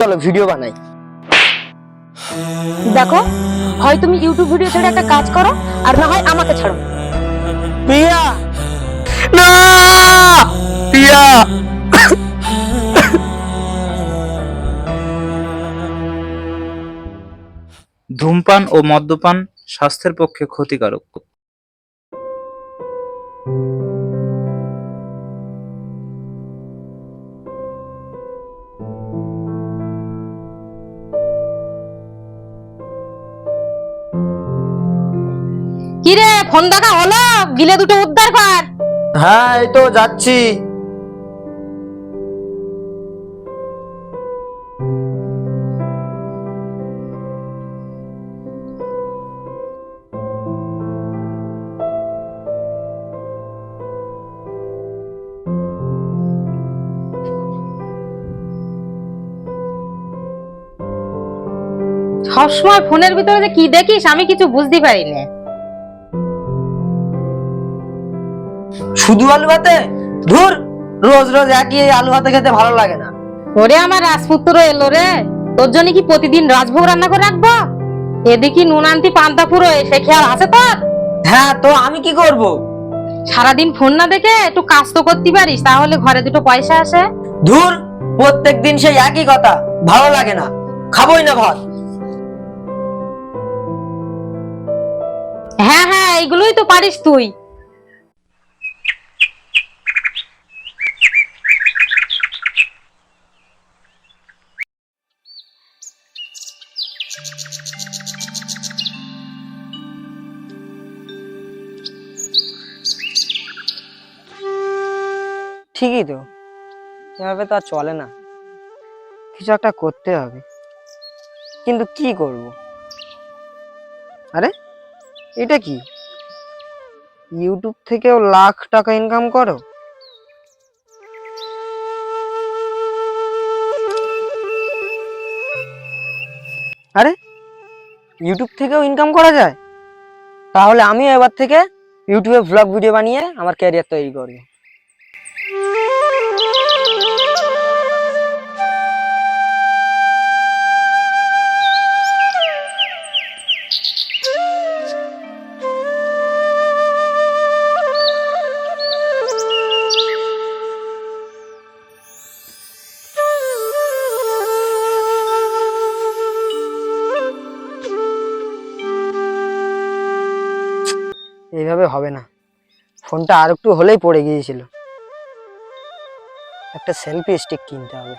চলো ভিডিও বানাই। দেখো, হয় তুমি ইউটিউব ভিডিও ছেড়ে একটা কাজ করো, আর না হয় আমাকে ছাড়ো। প্রিয়া, না প্রিয়া। ধূমপান ও মদ্যপান স্বাস্থ্যের পক্ষে ক্ষতিকারক। কি রে, ফোন দেখা হলো? গিলে দুটো উদ্ধার কর। হ্যাঁ, এই তো যাচ্ছি। সবসময় ফোনের ভিতরে যে কি দেখিস আমি কিছু বুঝতে পারি না। শুধু আলু ভাতে? ধুর, রোজ রোজ একই আলু ভাতে খেতে ভালো লাগে না। ওরে আমার রাজপুত্র এলো রে, তোর জন্য কি প্রতিদিন রাজভোগ রান্না করে রাখবো? এদিকে নুন আনতি পান্তা ফুরো, সে খেয়াল আছে তোর? হ্যাঁ, তো আমি কি করব? সারাদিন ফোন না দেখে একটু কাজ তো করতে পারিস, তাহলে ঘরে দুটো পয়সা আসে। ধুর, প্রত্যেকদিন সেই একই কথা, ভালো লাগে না, খাবোই না ভাত। হ্যাঁ হ্যাঁ, এইগুলোই তো পারিস তুই। ঠিকই তো, এভাবে তো আর চলে না, কিছু একটা করতে হবে, কিন্তু কি করব? আরে, এটা কি? ইউটিউব থেকেও লাখ টাকা ইনকাম করো? আরে, ইউটিউব থেকেও ইনকাম করা যায়? তাহলে আমিও এবার থেকে ইউটিউবে ভ্লগ ভিডিও বানিয়ে আমার ক্যারিয়ার তৈরি করব। এইভাবে হবে না, ফোনটা আর একটু হলেই পড়ে গিয়েছিল। একটা সেলফি স্টিক কিনতে হবে।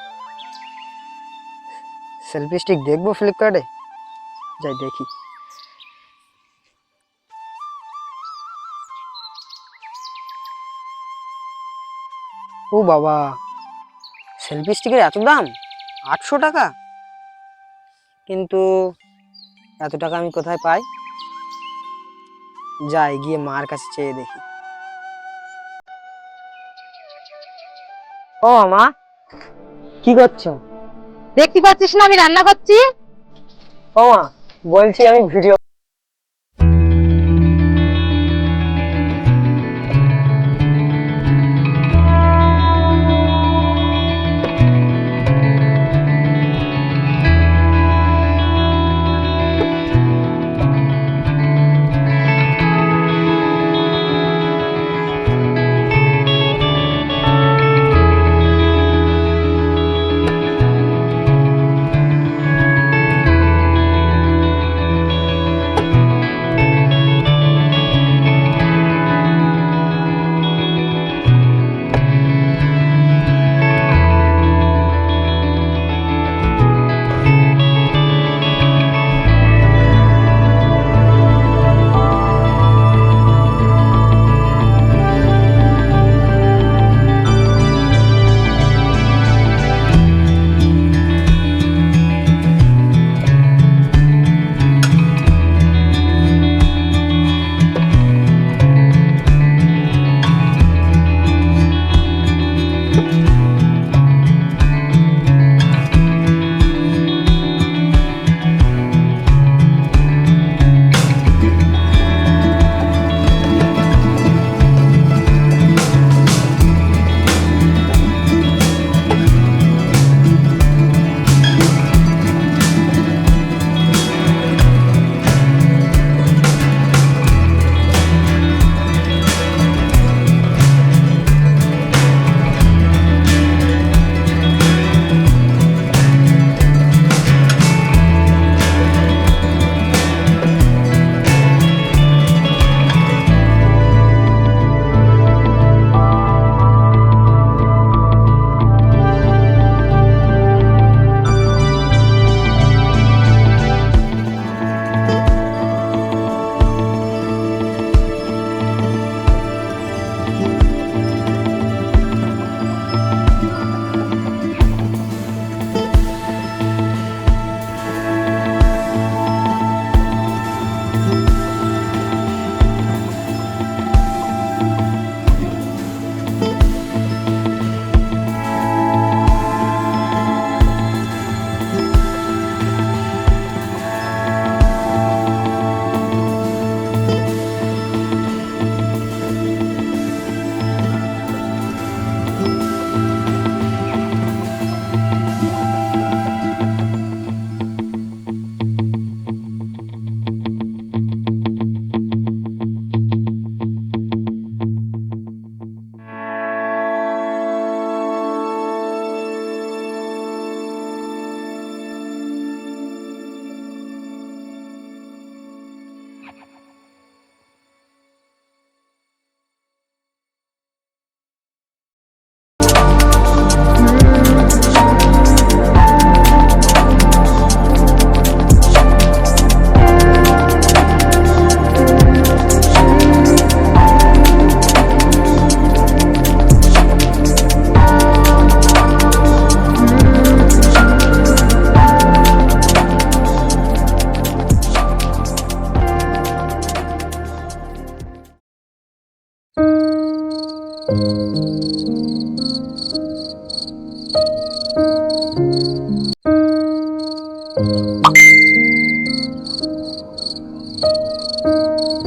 সেলফি স্টিক দেখবো ফ্লিপকার্টে, যাই দেখি। ও বাবা, সেলফি স্টিকের এত দাম, 800 টাকা! কিন্তু এত টাকা আমি কোথায় পাই? যাই গিয়ে মার কাছে চেয়ে দেখি। ও মা, কি করছো? দেখতে পাচ্ছিস না আমি রান্না করছি? ও মা, বলছি আমি ভিডিও।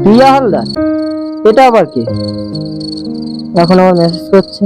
প্রিয়া হালদার, এটা আবার কে? এখন আমার মেসেজ করছে।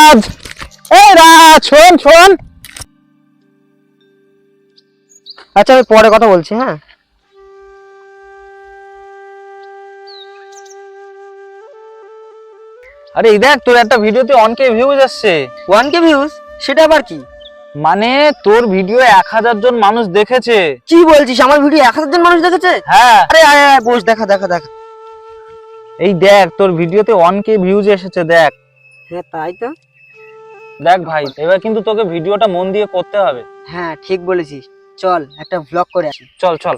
রাজ, এই রাজ, শোন শোন। আচ্ছা আমি পরে কথা বলছি, হ্যাঁ। আরে এই দেখ, তোর একটা ভিডিওতে 1K ভিউজ আসছে। 1K views? সেটা আবার কি? মানে তোর ভিডিও 1000 জন মানুষ দেখেছে। কি বলছিস, আমার ভিডিও 1000 জন মানুষ দেখেছে? হ্যাঁ, আরে আয় আয় বস, দেখা দেখা দেখা। এই দেখ তোর ভিডিওতে 1K ভিউজ এসেছে, দেখ। হ্যাঁ তাই তো। দেখ ভাই, এবার কিন্তু তোকে ভিডিওটা মন দিয়ে করতে হবে। হ্যাঁ ঠিক বলেছিস, চল একটা ভ্লগ করে আসি। চল চল।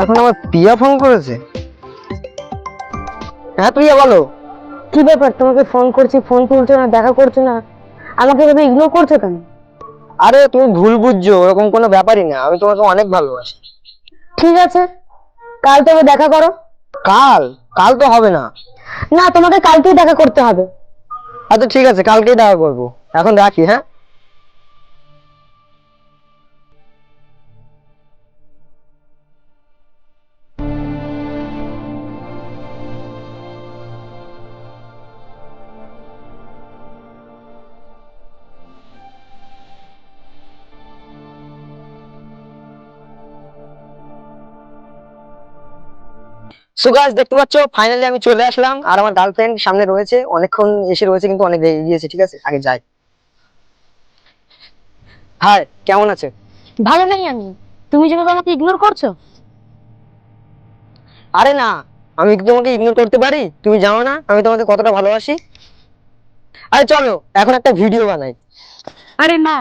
এখন আমার পিয়া ফোন করেছে। হ্যাঁ প্রিয়া বলো। কি ব্যাপার, তোমাকে ফোন করছি, ফোন তুলছো না, দেখা করছো না, আমাকে এভাবে ইগনোর করছো কেন? আরে তুমি ভুল বুঝছো, ওরকম কোনো ব্যাপারই না, আমি তোমাকে অনেক ভালোবাসি। ঠিক আছে, কাল তবে দেখা করো। কাল? কাল তো হবে না। না, তোমাকে কালকেই দেখা করতে হবে। আচ্ছা ঠিক আছে, কালকেই দেখা করবো। এখন রাখি, হ্যাঁ। সো গাইস, দেখতে পাচ্ছ ফাইনালি আমি চলে আসলাম, আর আমার গার্লফ্রেন্ড সামনে রয়েছে, অনেকক্ষণ এসে রয়েছে কিন্তু অনেক রেগে গিয়েছে। ঠিক আছে, আগে যাই। হাই, কেমন আছে? ভালো নেই আমি, তুমি যেভাবে আমাকে ইগনোর করছো। আরে না, আমি কি তোমাকে ইগনোর করতে পারি? তুমি জানো না আমি তোমাকে কতটা ভালোবাসি। আরে চলো এখন একটা ভিডিও বানাই। আরে না,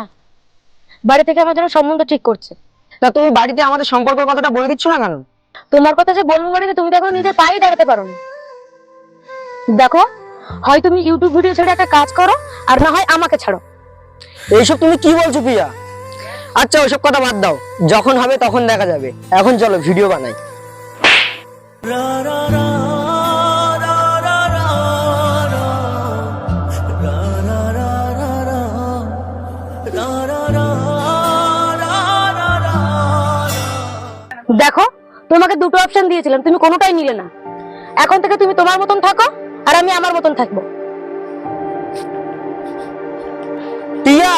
বাড়ি থেকে আমার জন্য সম্বন্ধ ঠিক করছে। তা তুমি বাড়িতে আমাদের সম্পর্কের কথাটা বলে দিচ্ছ না কেন? তোমার কথা যে বলবো বাড়িতে, তুমি তো এখন নিজের পায়ে দাঁড়াতে পারো না। দেখো, হয় তুমি ইউটিউব ভিডিও ছেড়ে একটা কাজ করো, আর না হয় আমাকে ছাড়ো। এইসব তুমি কি বলছো প্রিয়া? আচ্ছা ওইসব কথা বাদ দাও, যখন হবে তখন দেখা যাবে। এখন চলো ভিডিও বানাই। দেখো, তোমাকে দুটো অপশন দিয়েছিলাম, তুমি কোনোটাই নিলে না। এখন থেকে তুমি তোমার মতন থাকো, আর আমি আমার মতন থাকবো। প্রিয়া,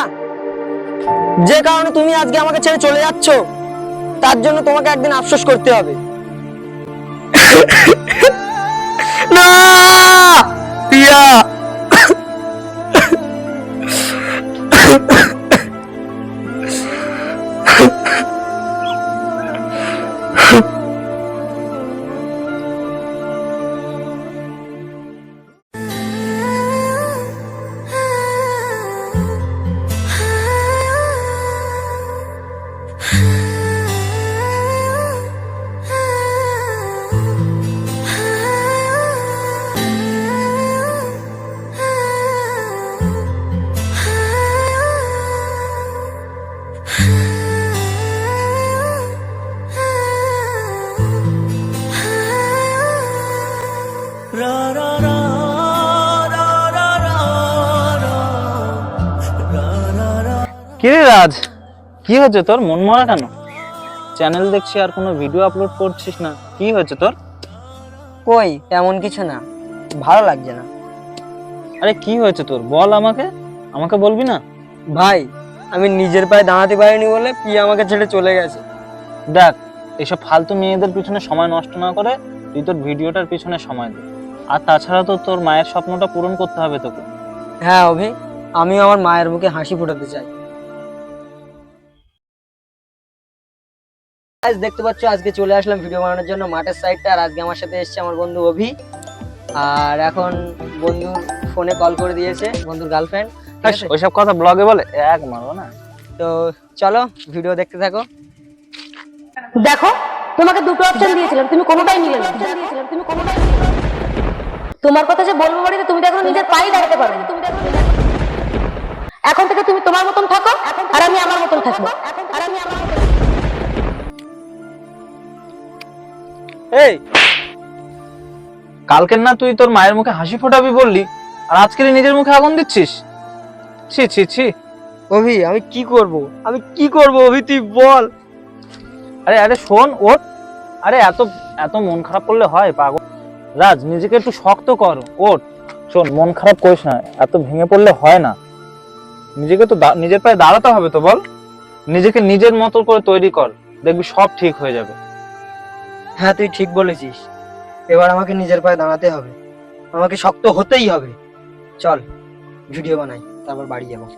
যে কারণে তুমি আজকে আমাকে ছেড়ে চলে যাচ্ছ, তার জন্য তোমাকে একদিন আফসোস করতে হবে। না প্রিয়া, কিরে রাজ, কি হয়েছে তোর? মন মরা কেন? চ্যানেল দেখছি আর কোনো ভিডিও আপলোড করছিস না, কি হয়েছে তোর? কই তেমন কিছু না, ভালো লাগছে না। আরে কি হয়েছে তোর, বল আমাকে, আমাকে বলবি না? ভাই, আমি নিজের পায়ে দাঁড়াতে পারিনি বলে প্রিয়া আমাকে ছেড়ে চলে গেছে। দেখ, এইসব ফালতু মেয়েদের পিছনে সময় নষ্ট না করে তুই তোর ভিডিওটার পিছনে সময় দে। আর তাছাড়া তো তোর মায়ের স্বপ্নটা পূরণ করতে হবে তোকে। হ্যাঁ অভি, আমিও আমার মায়ের মুখে হাসি ফোটাতে চাই। Guys, দেখতে পাচ্ছ আজকে চলে আসলাম ভিডিও বানানোর জন্য মাঠের সাইডটা। আর আজকে আমার সাথে এসেছে আমার বন্ধু অভি। আর এখন বন্ধুর ফোনে কল করে দিয়েছে বন্ধুর গার্লফ্রেন্ড। ওইসব কথা ব্লগে বলে এক মারবো না। তো চলো ভিডিও দেখতে থাকো। দেখো, তোমাকে দুটো অপশন দিয়েছিলাম, তুমি কোনোটাই নিলে না। তোমার কথা যে বলবো বাড়িতে, তুমি তো এখন নিজের পায়ে দাঁড়াতে পারো। এখন থেকে তুমি তোমার মতন থাকো, আর আমি আমার মতন থাকবো। এই কালকের না তুই তোর মায়ের মুখে হাসি ফোটাবি বললি, আর আজকে নিজের মুখে আগুন দিচ্ছিস? ছি ছি ছি। অভি আমি কি করব অভি, তুই বল। আরে আরে শোন, ওঠ। আরে এত এত মন খারাপ করলে হয় পাগল? রাজ, নিজেকে একটু শক্ত কর, ওঠ। শোন, মন খারাপ করিস না, এত ভেঙে পড়লে হয় না। নিজেকে তো নিজের পায়ে দাঁড়াতে হবে তো, বল। নিজেকে নিজের মতো করে তৈরি কর, দেখবি সব ঠিক হয়ে যাবে। হ্যাঁ তুই ঠিক বলেছিস, এবার আমাকে নিজের পায়ে দাঁড়াতে হবে, আমাকে শক্ত হতেই হবে। চল ভিডিও বানাই, তারপর বাড়ি যাবো।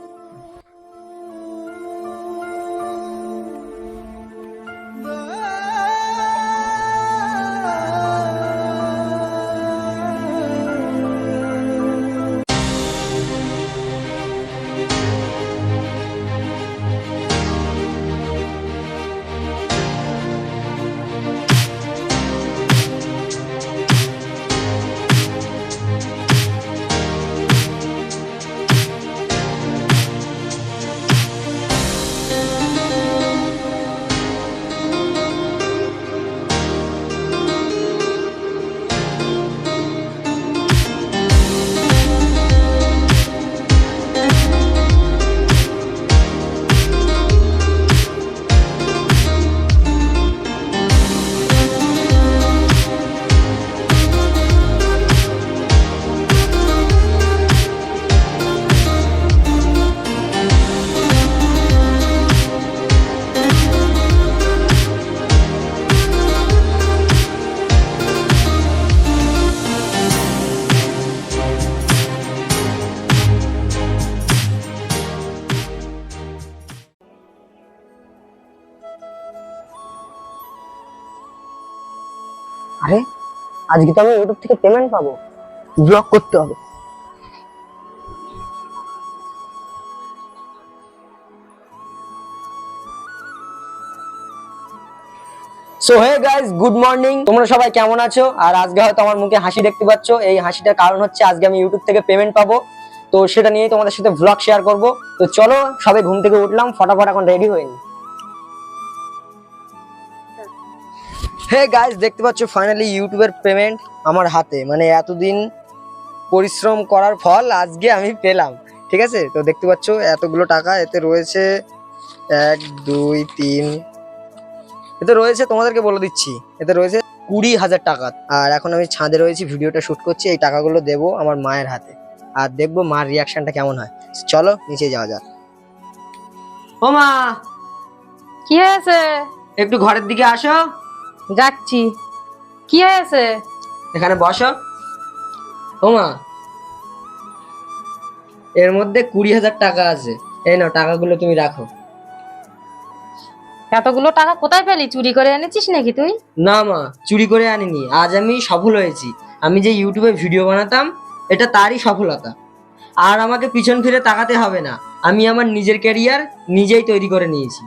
আরে আজকে তো আমি ইউটিউব থেকে পেমেন্ট পাবো, ব্লগ করতে হবে। So hey guys, good morning. তোমরা সবাই কেমন আছো? আর আজকে হয়তো আমার মুখে হাসি দেখতে পাচ্ছ, এই হাসিটার কারণ হচ্ছে আজকে আমি ইউটিউব থেকে পেমেন্ট পাবো। তো সেটা নিয়েই তোমাদের সাথে ব্লগ শেয়ার করব। তো চলো সবাই ঘুম থেকে উঠলাম, ফটাফট এখন রেডি হয়ে নি। হে গাইস, দেখতে পাচ্ছ ফাইনালি ইউটিউবের পেমেন্ট আমার হাতে, মানে এতদিন পরিশ্রম করার ফল আজকে আমি পেলাম। ঠিক আছে, তো দেখতে পাচ্ছ এতগুলো টাকা এতে রয়েছে, 1 2 3, এতে রয়েছে, তোমাদেরকে বলে দিচ্ছি, এতে রয়েছে 20,000 টাকা। আর এখন আমি ছাদে রয়েছি, ভিডিওটা শুট করছি, এই টাকাগুলো দেবো আমার মায়ের হাতে, আর দেখবো মার রিয়াকশনটা কেমন হয়। চলো নিচে যাওয়া যাক। ও মা, কি হয়েছে? একটু ঘরের দিকে আসো। যাচ্ছি। কি হয়েছে? এখানে বসো। ও মা, এর মধ্যে 20,000 টাকা আছে, এই নাও টাকাগুলো তুমি রাখো। এতগুলো টাকা কোথায় পেলি? চুরি করে এনেছিস নাকি তুই? না মা, চুরি করে আনিনি, আজ আমি সফল হয়েছি। আমি যে ইউটিউবে ভিডিও বানাতাম, এটা তারই সফলতা। আর আমাকে পিছন ফিরে তাকাতে হবে না, আমি আমার নিজের ক্যারিয়ার নিজেই তৈরি করে নিয়েছি।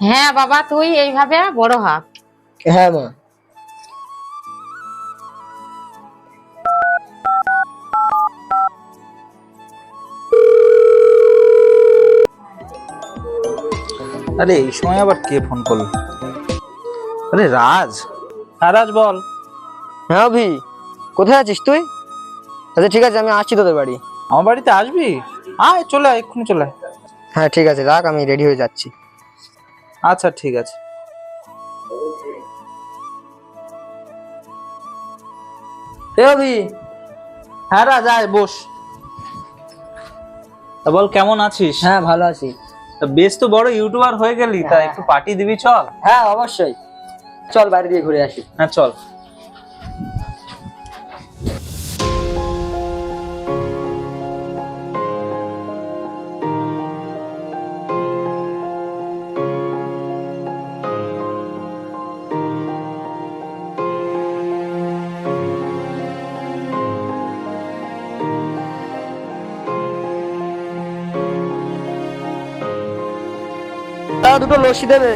হ্যাঁ বাবা, তুই এইভাবে বড় হ। হ্যাঁ মা। আরে এই সময় আবার কে ফোন করলো? আরে রাজ। হ্যাঁ রাজ, বল। হ্যাঁ অভি, কোথায় আছিস তুই? আচ্ছা ঠিক আছে, আমি আসছি তোদের বাড়ি। আমার বাড়িতে আসবি? আয়, চলে আয়, এক্ষুনি চলে আয়। হ্যাঁ ঠিক আছে, রাখ, আমি রেডি হয়ে যাচ্ছি। আচ্ছা ঠিক আছে। এ অভি। হ্যাঁ রাজ, আয় বস। তা বল, কেমন আছিস? হ্যাঁ ভালো আছি। তা বেশ তো বড় ইউটিউবার হয়ে গেলি, তা একটু পার্টি দিবি, চল। হ্যাঁ অবশ্যই, চল বাইরে দিয়ে ঘুরে আসি। হ্যাঁ চল। দাদা দুটো লস্যি দেবে।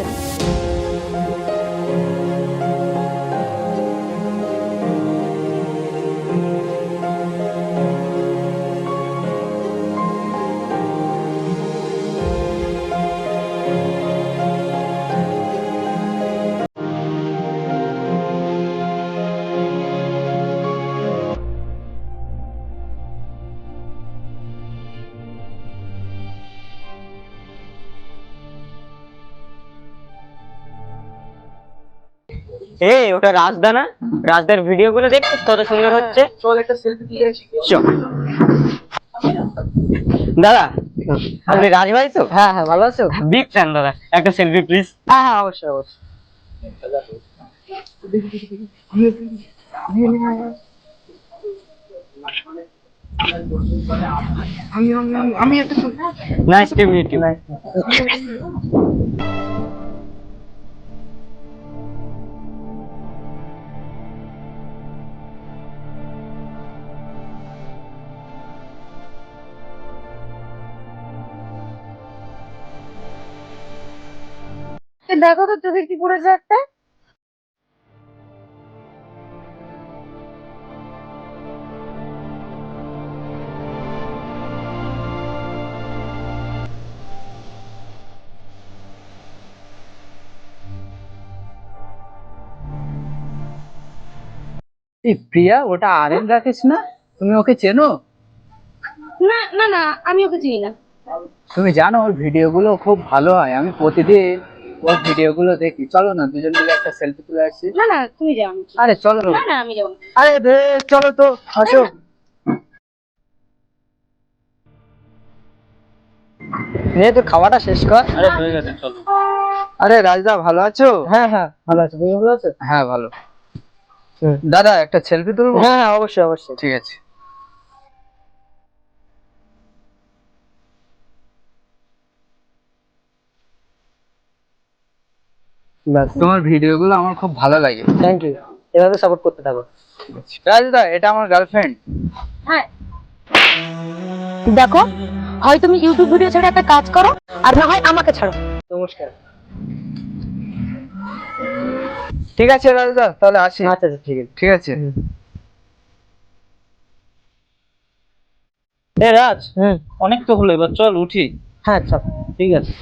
এই ওটা রাজদা না? রাজদার ভিডিও গুলো দেখছিস কত সুন্দর হচ্ছে। চল একটা সেলফি তুলে আসি। চল। দাদা আপনি রাজ ভাই তো? হ্যাঁ হ্যাঁ, ভালো আছো? বিগ ফ্যান দাদা, একটা সেলফি প্লিজ। হ্যাঁ হ্যাঁ, অবশ্যই অবশ্যই। Nice to meet you. দেখো তো চোখে কি পড়েছে একটা। এই প্রিয়া, ওটা আরএন রাকেশ না? তুমি ওকে চেনো? না না না, আমি ওকে চিনি না। তুমি জানো ওর ভিডিও গুলো খুব ভালো হয়, আমি প্রতিদিন ওর ভিডিও গুলো দেখি। চলো না দুজন মিলে একটা সেলফি তুলে আসছি। না না, তুমি যাও। আরে চলো। না না, আমি যাবো না। আরে চলো তো, আসো। নে তোর খাওয়াটা শেষ কর। আরে হয়ে গেছে, চলো। আরে রাজদা, ভালো আছো? হ্যাঁ হ্যাঁ, ভালো আছো, তুমি ভালো আছো? হ্যাঁ ভালো। হুম। দাদা একটা সেলফি তুলবো? হ্যাঁ হ্যাঁ, অবশ্যই অবশ্যই। ঠিক আছে। ব্যাস, তোমার ভিডিও গুলো আমার খুব ভালো লাগে। থ্যাংক ইউ, এভাবে সাপোর্ট করতে থাকো। রাজদা, এটা আমার গার্লফ্রেন্ড। হ্যাঁ, দেখো, হয় তুমি ইউটিউব ভিডিও ছেড়ে একটা কাজ করো, আর না হয় আমাকে ছাড়ো। নমস্কার। ঠিক আছে রাজদা, তাহলে আসি। আচ্ছা আচ্ছা, ঠিক আছে। ঠিক আছে। এ রাজ, অনেক তো হলো, এবার চল উঠি। হ্যাঁ চল। ঠিক আছে।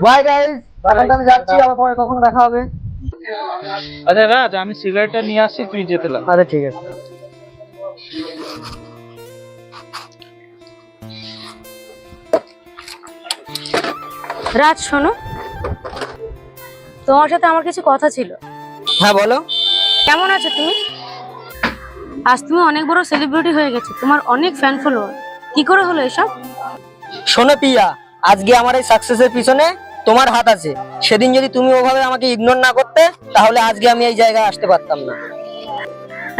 বাই গাইস, এখন তো আমি যাচ্ছি, আবার পরে কখনো দেখা হবে। আচ্ছা রাজ, আমি সিগারেটটা নিয়ে আসছি, তুই যেতে লাগ। আচ্ছা ঠিক আছে। রাজ শোনো, তোমার সাথে আমার কিছু কথা ছিল। হ্যাঁ বলো। কেমন আছো তুমি? আজ তুমি অনেক বড় সেলিব্রিটি হয়ে গেছো, তোমার অনেক ফ্যান ফলোয়ার। কি করে হলো এসব? শোনো পিয়া, আজকে আমার এই সাকসেসের পিছনে তোমার হাত আছে। সেদিন যদি তুমি ওভাবে আমাকে ইগনোর না করতে, তাহলে আজকে আমি এই জায়গায় আসতে পারতাম না।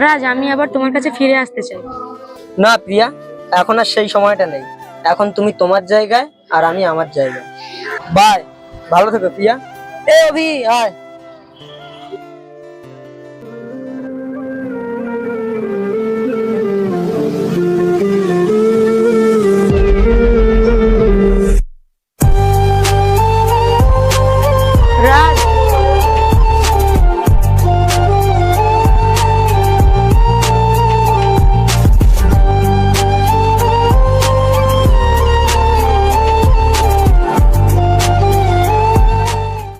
রাজ, আমি আবার তোমার কাছে ফিরে আসতে চাই। না প্রিয়া, এখন আর সেই সময়টা নেই। এখন তুমি তোমার জায়গায় আর আমি আমার জায়গায়। বাই, ভালো থেকো প্রিয়া। এ অভি, আয়।